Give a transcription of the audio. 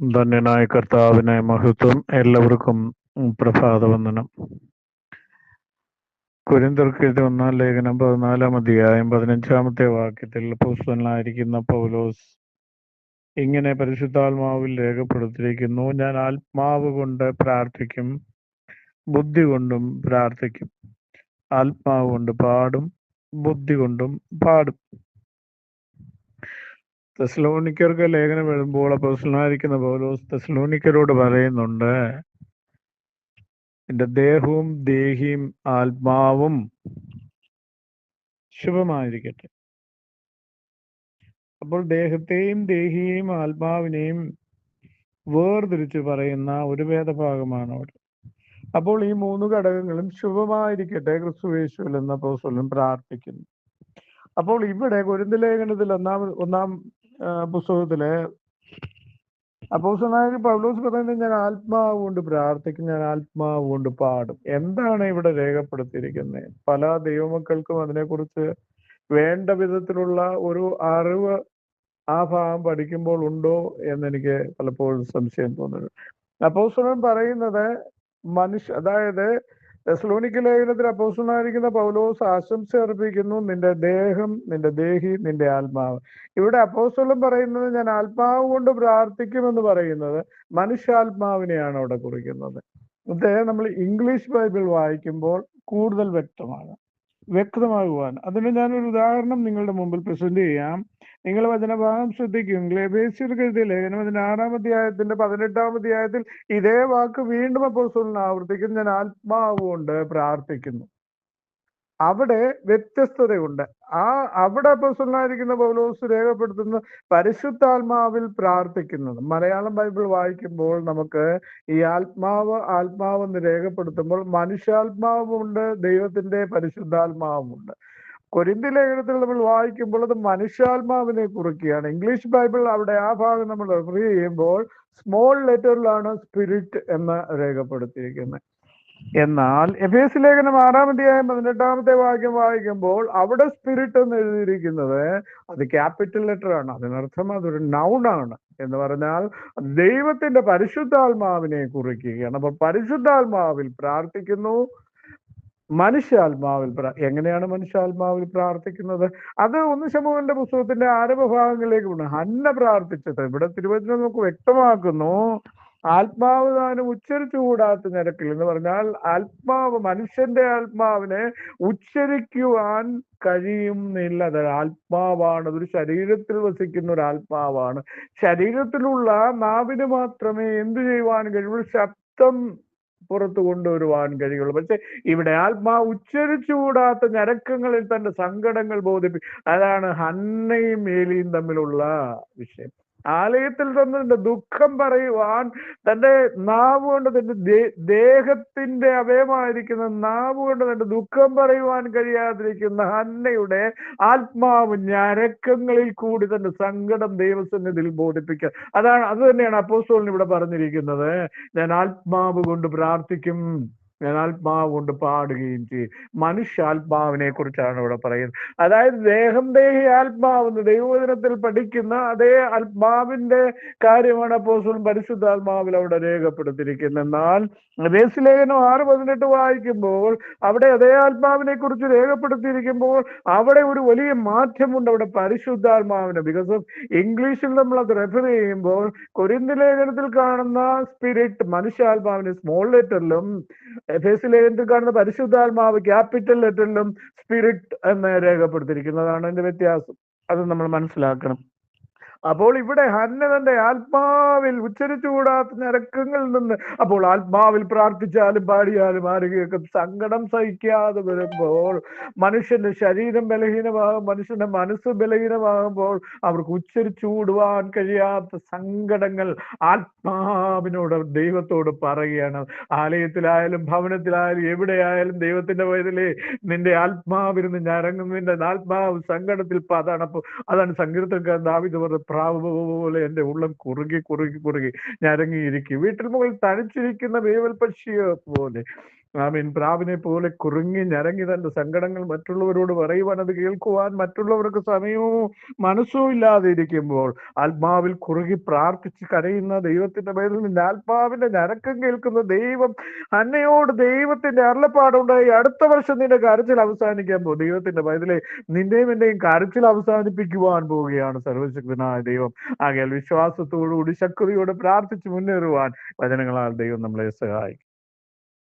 ധന്യനായ കർത്താവിനെ മഹത്വം. എല്ലാവർക്കും പ്രഭാതവന്ദനം. കൊരിന്ത്യർക്കെഴുതിയ 1 ലേഖനം 14 അധ്യായം 15 വാക്യത്തിൽ അപ്പോസ്തലനായിരിക്കുന്ന പൗലോസ് ഇങ്ങനെ പരിശുദ്ധാത്മാവിൽ രേഖപ്പെടുത്തിയിരിക്കുന്നു: ഞാൻ ആത്മാവ് കൊണ്ട് പ്രാർത്ഥിക്കും, ബുദ്ധി കൊണ്ടും പ്രാർത്ഥിക്കും, ആത്മാവ് കൊണ്ട് പാടും, ബുദ്ധി കൊണ്ടും പാടും. തെസ്സലോനിക്കർക്ക് ലേഖനം എഴുതുമ്പോൾ അപ്പോസ്തലനായിരിക്കുന്ന പൗലോസ് തെസ്സലോനിക്കരോട് പറയുന്നുണ്ട്, എന്റെ ദേഹവും ദേഹിയും ആത്മാവും ശുഭമായിരിക്കട്ടെ. അപ്പോൾ ദേഹത്തെയും ദേഹിയെയും ആത്മാവിനെയും വേർതിരിച്ച് പറയുന്ന ഒരു വേദഭാഗമാണ് അവിടെ. അപ്പോൾ ഈ 3 ഘടകങ്ങളും ശുഭമായിരിക്കട്ടെ ക്രിസ്തുയേശുവിൽ എന്ന അപ്പോസ്തലൻ പ്രാർത്ഥിക്കുന്നു. അപ്പോൾ ഇവിടെ കൊരിന്ത്യ ലേഖനത്തിൽ ഒന്നാം പുസ്തകത്തിലെ അപ്പോസ്തലനായ പൗലോസ് പറയുന്നത്, ഞാൻ ആത്മാവ് കൊണ്ട് പ്രാർത്ഥിക്കും, ഞാൻ ആത്മാവ് കൊണ്ട് പാടും. എന്താണ് ഇവിടെ രേഖപ്പെടുത്തിയിരിക്കുന്നത്? പല ദൈവമക്കൾക്കും അതിനെക്കുറിച്ച് വേണ്ട വിധത്തിലുള്ള ഒരു അറിവ് ആ ഭാഗം പഠിക്കുമ്പോൾ ഉണ്ടോ എന്നെനിക്ക് പലപ്പോഴും സംശയം തോന്നുന്നു. അപ്പോസ്തലൻ പറയുന്നത് അതായത് തെസ്സലോനിക്ക ലേഖനത്തിൽ അപ്പോസ്തലനായിരിക്കുന്ന പൗലോസ് ആശംസ അർപ്പിക്കുന്നു, നിന്റെ ദേഹം, നിന്റെ ദേഹി, നിന്റെ ആത്മാവ്. ഇവിടെ അപ്പോസ്തലൻ പറയുന്നത് ഞാൻ ആത്മാവ് കൊണ്ട് പ്രാർത്ഥിക്കുമെന്ന് പറയുന്നത് മനുഷ്യാത്മാവിനെയാണ് അവിടെ കുറിക്കുന്നത്. ഇത് നമ്മൾ ഇംഗ്ലീഷ് ബൈബിൾ വായിക്കുമ്പോൾ കൂടുതൽ വ്യക്തമാകുവാൻ അതിന് ഞാനൊരു ഉദാഹരണം നിങ്ങളുടെ മുമ്പിൽ പ്രസന്റ് ചെയ്യാം. നിങ്ങൾ വചനഭാഗം ശ്രദ്ധിക്കും. എഫേസ്യർക്ക് എഴുതിയ ലേഖനം 6 അധ്യായത്തിന്റെ 18 അധ്യായത്തിൽ ഇതേ വാക്ക് വീണ്ടും അപ്പോസ്തലൻ ആവർത്തിക്കുന്നു, ഞാൻ ആത്മാവ് കൊണ്ട് പ്രാർത്ഥിക്കുന്നു. അവിടെ വ്യത്യസ്തതയുണ്ട്. അവിടെ അപ്പോസ്തലനായിരിക്കുന്ന പൗലോസ് രേഖപ്പെടുത്തുന്ന പരിശുദ്ധാത്മാവിൽ പ്രാർത്ഥിക്കുന്നത്. മലയാളം ബൈബിൾ വായിക്കുമ്പോൾ നമുക്ക് ഈ ആത്മാവെന്ന് രേഖപ്പെടുത്തുമ്പോൾ മനുഷ്യാത്മാവുമുണ്ട്, ദൈവത്തിന്റെ പരിശുദ്ധാത്മാവുമുണ്ട്. കൊരിന്ത്യ ലേഖനത്തിൽ നമ്മൾ വായിക്കുമ്പോൾ അത് മനുഷ്യാത്മാവിനെ കുറിക്കുകയാണ്. ഇംഗ്ലീഷ് ബൈബിൾ അവിടെ ആ ഭാഗം നമ്മൾ റെഫർ ചെയ്യുമ്പോൾ സ്മോൾ ലെറ്ററിലാണ് സ്പിരിറ്റ് എന്ന് രേഖപ്പെടുത്തിയിരിക്കുന്നത്. എന്നാൽ എഫേസ്യ ലേഖനം 6 അധ്യായം 18 വാക്യം വായിക്കുമ്പോൾ അവിടെ സ്പിരിറ്റ് എന്ന് എഴുതിയിരിക്കുന്നത് അത് ക്യാപിറ്റൽ ലെറ്റർ ആണ്. അതിനർത്ഥം അതൊരു നൗണാണ്. എന്ന് പറഞ്ഞാൽ ദൈവത്തിന്റെ പരിശുദ്ധാത്മാവിനെ കുറിക്കുകയാണ്. അപ്പോൾ പരിശുദ്ധാത്മാവിൽ പ്രാർത്ഥിക്കുന്നു, മനുഷ്യാത്മാവിൽ എങ്ങനെയാണ് മനുഷ്യാത്മാവിൽ പ്രാർത്ഥിക്കുന്നത്? അത് 1 ശമൂവേലിന്റെ പുസ്തകത്തിന്റെ ആരംഭഭാഗങ്ങളിലേക്ക് ഉണ്ട്. ഹന്ന പ്രാർത്ഥിച്ചത് ഇവിടെ തിരുവചനം നമുക്ക് വ്യക്തമാക്കുന്നു. ആത്മാവ് താനും ഉച്ചരിച്ചുകൂടാത്ത നിരക്കിൽ എന്ന് പറഞ്ഞാൽ മനുഷ്യന്റെ ആത്മാവിനെ ഉച്ചരിക്കുവാൻ കഴിയുന്നില്ല. അത് ആത്മാവാണ്, അതൊരു ശരീരത്തിൽ വസിക്കുന്ന ഒരു ആത്മാവാണ്. ശരീരത്തിലുള്ള നാവിന് മാത്രമേ എന്തു ചെയ്യുവാൻ കഴിയുള്ളൂ? ശബ്ദം പുറത്തു കൊണ്ടുവരുവാൻ കഴിയുള്ളൂ. പക്ഷെ ഇവിടെ ആത്മാവ് ഉച്ചരിച്ചുകൂടാത്ത ഞരക്കങ്ങളിൽ തന്റെ സങ്കടങ്ങൾ ബോധിപ്പിക്കും. അതാണ് ഹന്നയും ഏലിയും തമ്മിലുള്ള വിഷയം. ആലയത്തിൽ തന്റെ ദുഃഖം പറയുവാൻ തന്റെ നാവ് കൊണ്ട്, തന്റെ ദേഹത്തിന്റെ അവയമായിരിക്കുന്ന നാവ് കൊണ്ട് തന്റെ ദുഃഖം പറയുവാൻ കഴിയാതിരിക്കുന്ന ഹന്നയുടെ ആത്മാവ് ഞരക്കങ്ങളിൽ കൂടി തന്റെ സങ്കടം ദൈവസന്നിധിയിൽ ബോധിപ്പിക്കുക. അത് തന്നെയാണ് അപ്പോസ്തലൻ ഇവിടെ പറഞ്ഞിരിക്കുന്നത്. ഞാൻ ആത്മാവ് കൊണ്ട് പ്രാർത്ഥിക്കും, ഞാൻ ആത്മാവ് കൊണ്ട് പാടുകയും ചെയ്യും. മനുഷ്യാത്മാവിനെ കുറിച്ചാണ് ഇവിടെ പറയുന്നത്. അതായത് ദേഹം, ദേഹി, ആത്മാവെന്ന് ദൈവവചനത്തിൽ പഠിക്കുന്ന അതേ ആത്മാവിന്റെ കാര്യമാണ് അപ്പോസ്തലൻ പരിശുദ്ധാത്മാവിൽ അവിടെ രേഖപ്പെടുത്തിയിരിക്കുന്നത്. എന്നാൽ എഫേസ്യ ലേഖനം 6:18 വായിക്കുമ്പോൾ അവിടെ അതേ ആത്മാവിനെ കുറിച്ച് രേഖപ്പെടുത്തിയിരിക്കുമ്പോൾ അവിടെ ഒരു വലിയ മാറ്റമുണ്ട്. അവിടെ പരിശുദ്ധാത്മാവിന്, ബിക്കോസ് ഓഫ് ഇംഗ്ലീഷിൽ നമ്മൾ അത് റെഫർ ചെയ്യുമ്പോൾ കൊരിന്ത്യ ലേഖനത്തിൽ കാണുന്ന സ്പിരിറ്റ് മനുഷ്യാത്മാവിന് സ്മോൾ ലെറ്ററിലും, എഫേസ്യ ലേഖനത്തിൽ കാണുന്ന പരിശുദ്ധാത്മാവ് ക്യാപിറ്റൽ ലെറ്ററിലും സ്പിരിറ്റ് എന്ന് രേഖപ്പെടുത്തിയിരിക്കുന്നതാണ് അതിന്റെ വ്യത്യാസം. അത് നമ്മൾ മനസ്സിലാക്കണം. അപ്പോൾ ഇവിടെ ഹന്ന തന്റെ ആത്മാവിൽ ഉച്ചരിച്ചുകൂടാത്ത ഞരക്കങ്ങളിൽ നിന്ന്, അപ്പോൾ ആത്മാവിൽ പ്രാർത്ഥിച്ചാലും പാടിയാലും ആരുകയൊക്കെ സങ്കടം സഹിക്കാതെ വരുമ്പോൾ മനുഷ്യന്റെ ശരീരം ബലഹീനമാകും, മനുഷ്യന്റെ മനസ്സ് ബലഹീനമാകുമ്പോൾ അവർക്ക് ഉച്ചരിച്ചുകൂടുവാൻ കഴിയാത്ത സങ്കടങ്ങൾ ആത്മാവിനോട്, ദൈവത്തോട് പറയുകയാണ്. ആലയത്തിലായാലും ഭവനത്തിലായാലും എവിടെയായാലും ദൈവത്തിന്റെ വയതിലെ നിന്റെ ആത്മാവിരുന്ന് ഞരങ്ങും, നിന്റെ ആത്മാവ് സങ്കടത്തിൽ അതാണ് സങ്കീർത്തനക്കാരൻ ദാവീദ് പറഞ്ഞത്, പ്രാവ് പോലെ എന്റെ ഉള്ളം കുറുകി കുറുകി കുറുകി ഞരങ്ങിയിരിക്കും, വീട്ടിൽ മുകളിൽ തനിച്ചിരിക്കുന്ന വേവൽ പക്ഷിയെ പോലെ. ആമീൻ. പ്രാവിനെ പോലെ കുറുങ്ങി ഞരങ്ങി തന്റെ സങ്കടങ്ങൾ മറ്റുള്ളവരോട് പറയുവാൻ, അത് കേൾക്കുവാൻ മറ്റുള്ളവർക്ക് സമയവും മനസ്സും ഇല്ലാതെ ഇരിക്കുമ്പോൾ ആത്മാവിൽ കുറുകി പ്രാർത്ഥിച്ച് കരയുന്ന ദൈവത്തിന്റെ പേരിൽ നിന്റെ ആത്മാവിന്റെ ഞരക്കം കേൾക്കുന്ന ദൈവം അന്നയോട് ദൈവത്തിന്റെ അരുളപ്പാടുണ്ടായി. അടുത്ത വർഷം നിന്റെ കരച്ചിൽ അവസാനിക്കാൻ പോകും. ദൈവത്തിന്റെ പൈതലെ, നിന്റെയും എന്റെയും കരച്ചിൽ അവസാനിപ്പിക്കുവാൻ പോവുകയാണ് സർവശക്തനായ ദൈവം. ആകയാൽ വിശ്വാസത്തോടുകൂടി ശക്തിയോടെ പ്രാർത്ഥിച്ച് മുന്നേറുവാൻ വചനങ്ങളാൽ ദൈവം നമ്മളെ സഹായിക്കും.